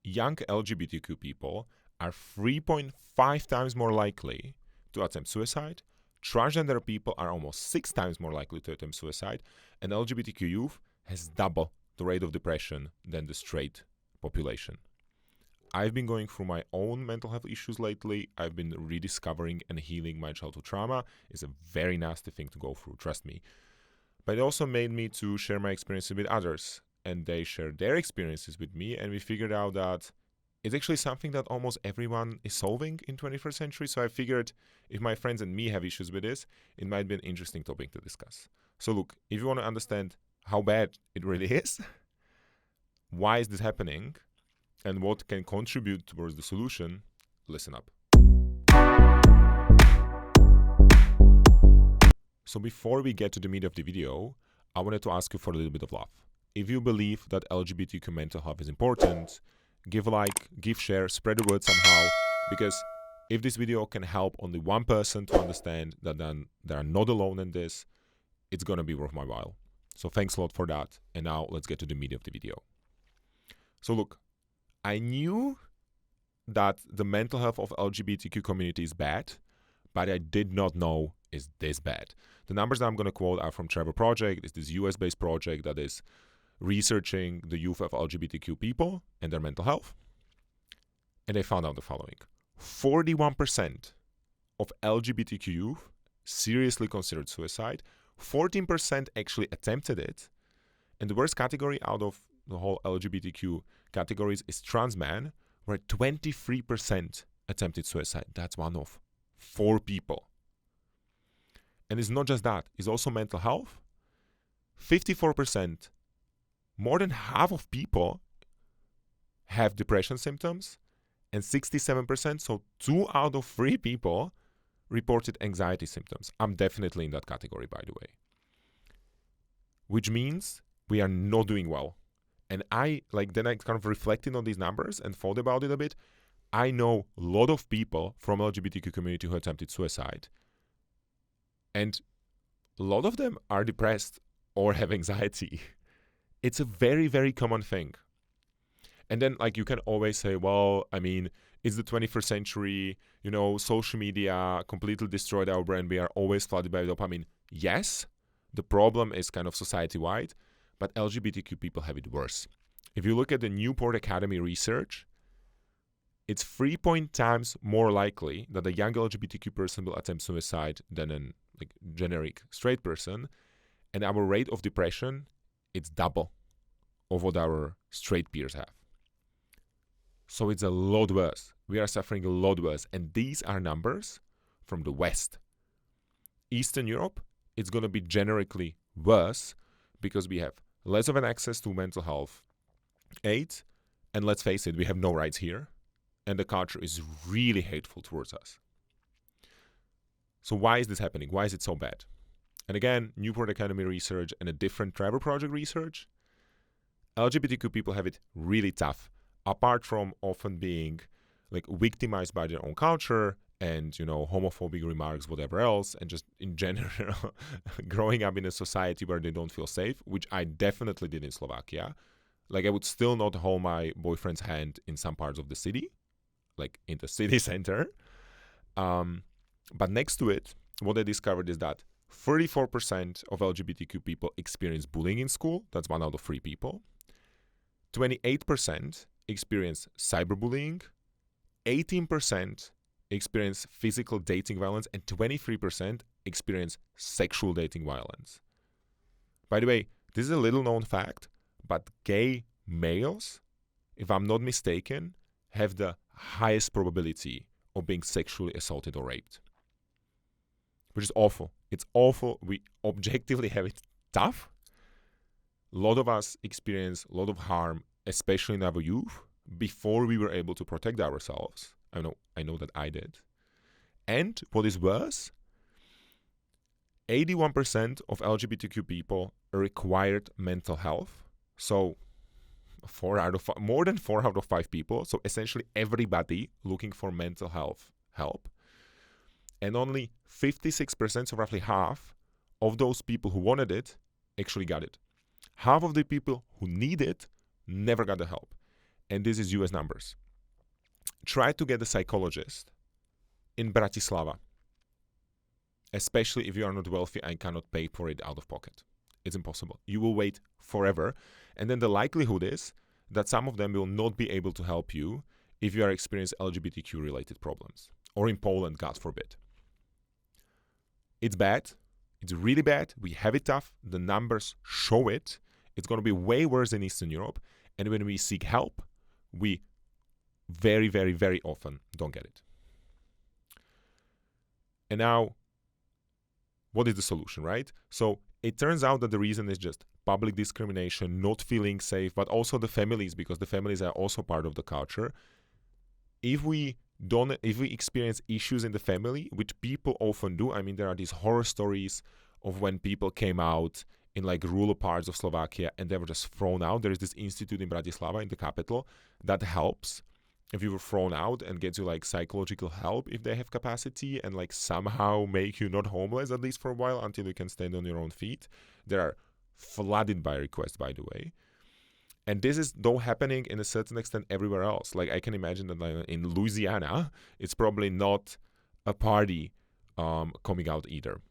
young LGBTQ people are 3.5 times more likely to attempt suicide. Transgender people are almost 6 times more likely to attempt suicide. And LGBTQ youth has double the rate of depression than the straight population. I've been going through my own mental health issues lately. I've been rediscovering and healing my childhood trauma. It's a very nasty thing to go through, trust me. But it also made me to share my experiences with others. And they shared their experiences with me. And we figured out that it's actually something that almost everyone is solving in 21st century. So I figured if my friends and me have issues with this, it might be an interesting topic to discuss. So look, if you want to understand how bad it really is, why is this happening, and what can contribute towards the solution, listen up. So before we get to the meat of the video, I wanted to ask you for a little bit of love. If you believe that LGBTQ mental health is important, give a like, give share, spread the word somehow, because if this video can help only one person to understand that then they are not alone in this, it's going to be worth my while. So thanks a lot for that. And now let's get to the meat of the video. So look, I knew that the mental health of LGBTQ community is bad, but I did not know it's this bad. The numbers that I'm going to quote are from Trevor project. It's this US-based project that is researching the youth of LGBTQ people and their mental health. And they found out the following. 41% of LGBTQ youth seriously considered suicide. 14% actually attempted it. And the worst category out of the whole LGBTQ categories is trans men, where 23% attempted suicide. That's one of 4 people. And it's not just that, it's also mental health. 54%, more than half of people have depression symptoms, and 67%, so 2 out of 3 people reported anxiety symptoms. I'm definitely in that category, by the way. Which means we are not doing well. And I kind of reflected on these numbers and thought about it a bit. I know a lot of people from LGBTQ community who attempted suicide. And a lot of them are depressed or have anxiety. It's a very, very common thing. And then you can always say, well, I mean, it's the 21st century, social media completely destroyed our brain. We are always flooded by dopamine. Yes, the problem is kind of society-wide, but LGBTQ people have it worse. If you look at the Newport Academy research, it's 3 times more likely that a young LGBTQ person will attempt suicide than a generic straight person. And our rate of depression, it's double of what our straight peers have. So it's a lot worse. We are suffering a lot worse. And these are numbers from the West. Eastern Europe, it's going to be generically worse because we have less of an access to mental health aid. And let's face it, we have no rights here. And the culture is really hateful towards us. So why is this happening? Why is it so bad? And again, Newport Academy research and a different Trevor project research, LGBTQ people have it really tough. Apart from often being victimized by their own culture and, homophobic remarks, whatever else, and just in general growing up in a society where they don't feel safe, which I definitely did in Slovakia. I would still not hold my boyfriend's hand in some parts of the city, in the city center. But next to it, what I discovered is that 34% of LGBTQ people experience bullying in school. That's 1 out of 3 people. 28% experience cyberbullying. 18% experience physical dating violence. And 23% experience sexual dating violence. By the way, this is a little known fact, but gay males, if I'm not mistaken, have the highest probability of being sexually assaulted or raped. Which is awful. It's awful. We objectively have it tough. A lot of us experience a lot of harm, especially in our youth, before we were able to protect ourselves. I know that I did. And what is worse, 81% of LGBTQ people required mental health. So more than 4 out of 5 people. So essentially everybody looking for mental health help. And only 56%, so roughly half, of those people who wanted it actually got it. Half of the people who need it never got the help. and this is US numbers. Try to get a psychologist in Bratislava, especially if you are not wealthy and cannot pay for it out of pocket. It's impossible. You will wait forever, and then the likelihood is that some of them will not be able to help you if you are experiencing LGBTQ related problems, or in Poland, God forbid. It's bad. It's really bad. We have it tough. The numbers show it. It's going to be way worse in Eastern Europe. And when we seek help, we very, very, very often don't get it. And now, what is the solution, right? So it turns out that the reason is just public discrimination, not feeling safe, but also the families, because the families are also part of the culture. If we experience issues in the family, which people often do, I mean, there are these horror stories of when people came out in like rural parts of Slovakia and they were just thrown out. There is this institute in Bratislava, in the capital, that helps if you were thrown out and gets you like psychological help if they have capacity and like somehow make you not homeless, at least for a while, until you can stand on your own feet. They are flooded by requests, by the way. And this is though happening in a certain extent everywhere else. Like I can imagine that in Louisiana, it's probably not a party coming out either.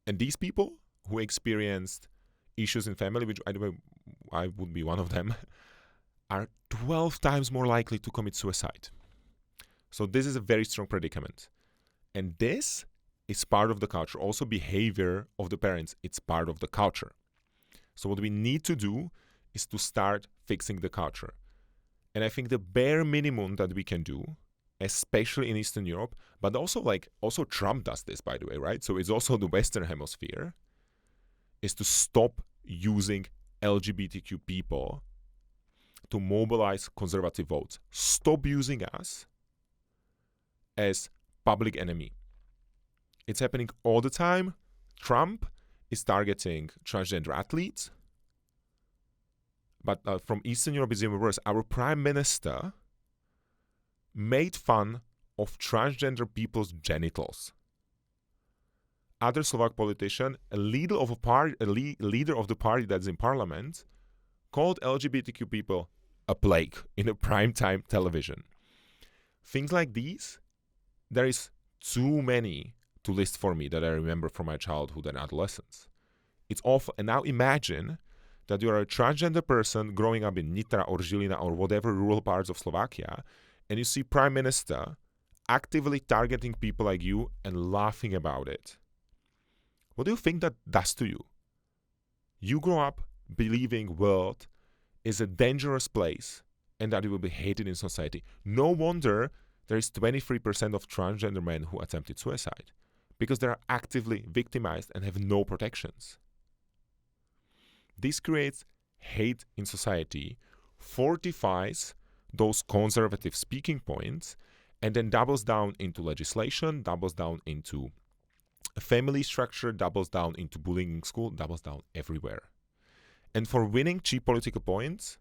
And these people who experienced issues in family, which by the way, I would be one of them, are 12 times more likely to commit suicide. So this is a very strong predicament. And this is part of the culture. Also behavior of the parents, it's part of the culture. So what we need to do is to start fixing the culture. And I think the bare minimum that we can do, especially in Eastern Europe, but also Trump does this, by the way, right? So it's also the Western Hemisphere, is to stop using LGBTQ people to mobilize conservative votes. Stop using us as public enemy. It's happening all the time. Trump is targeting transgender athletes. But from Eastern Europe it's even worse. Our prime minister made fun of transgender people's genitals. Other Slovak politician, a leader of the party that's in parliament, called LGBTQ people a plague in a primetime television. Things like these, there is too many to list for me that I remember from my childhood and adolescence. It's awful. And now imagine that you are a transgender person growing up in Nitra or Žilina or whatever rural parts of Slovakia, and you see Prime Minister actively targeting people like you and laughing about it. What do you think that does to you? You grow up believing world is a dangerous place and that it will be hated in society. No wonder there is 23% of transgender men who attempted suicide, because they are actively victimized and have no protections. This creates hate in society, fortifies those conservative speaking points, and then doubles down into legislation, doubles down into a family structure, doubles down into bullying in school, doubles down everywhere. And for winning cheap political points,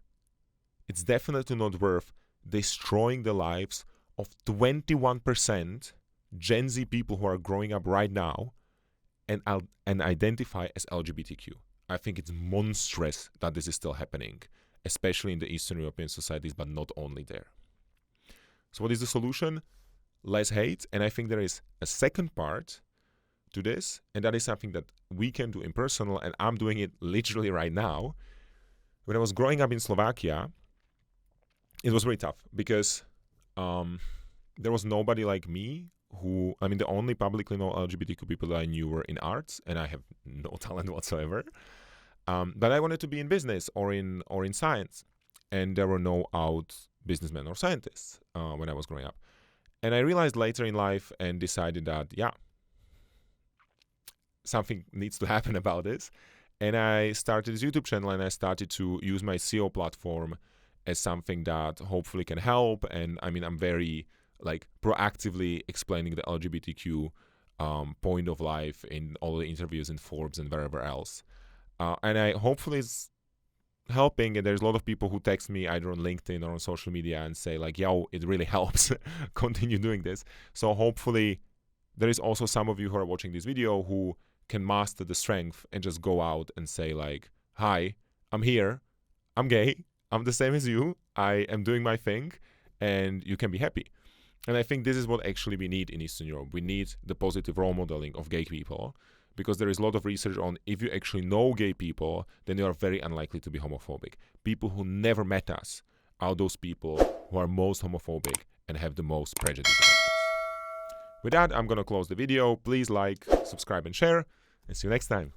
it's definitely not worth destroying the lives of 21% Gen Z people who are growing up right now and identify as LGBTQ. I think it's monstrous that this is still happening, especially in the Eastern European societies, but not only there. So what is the solution? Less hate. And I think there is a second part to this, and that is something that we can do in personal, and I'm doing it literally right now. When I was growing up in Slovakia, it was very tough because there was nobody like me the only publicly known LGBTQ people that I knew were in arts, and I have no talent whatsoever. But I wanted to be in business or in science, and there were no out businessmen or scientists when I was growing up. And I realized later in life and decided that, something needs to happen about this. And I started this YouTube channel, and I started to use my SEO platform as something that hopefully can help. And I mean, I'm very proactively explaining the LGBTQ point of life in all the interviews in Forbes and wherever else. And I hopefully it's helping. And there's a lot of people who text me either on LinkedIn or on social media and say yo, it really helps. Continue doing this. So hopefully there is also some of you who are watching this video who can master the strength and just go out and say hi, I'm here, I'm gay, I'm the same as you. I am doing my thing, and you can be happy. And I think this is what actually we need in Eastern Europe. We need the positive role modeling of gay people, because there is a lot of research on if you actually know gay people, then you are very unlikely to be homophobic. People who never met us are those people who are most homophobic and have the most prejudice against us. With that, I'm going to close the video. Please like, subscribe, and share, and see you next time.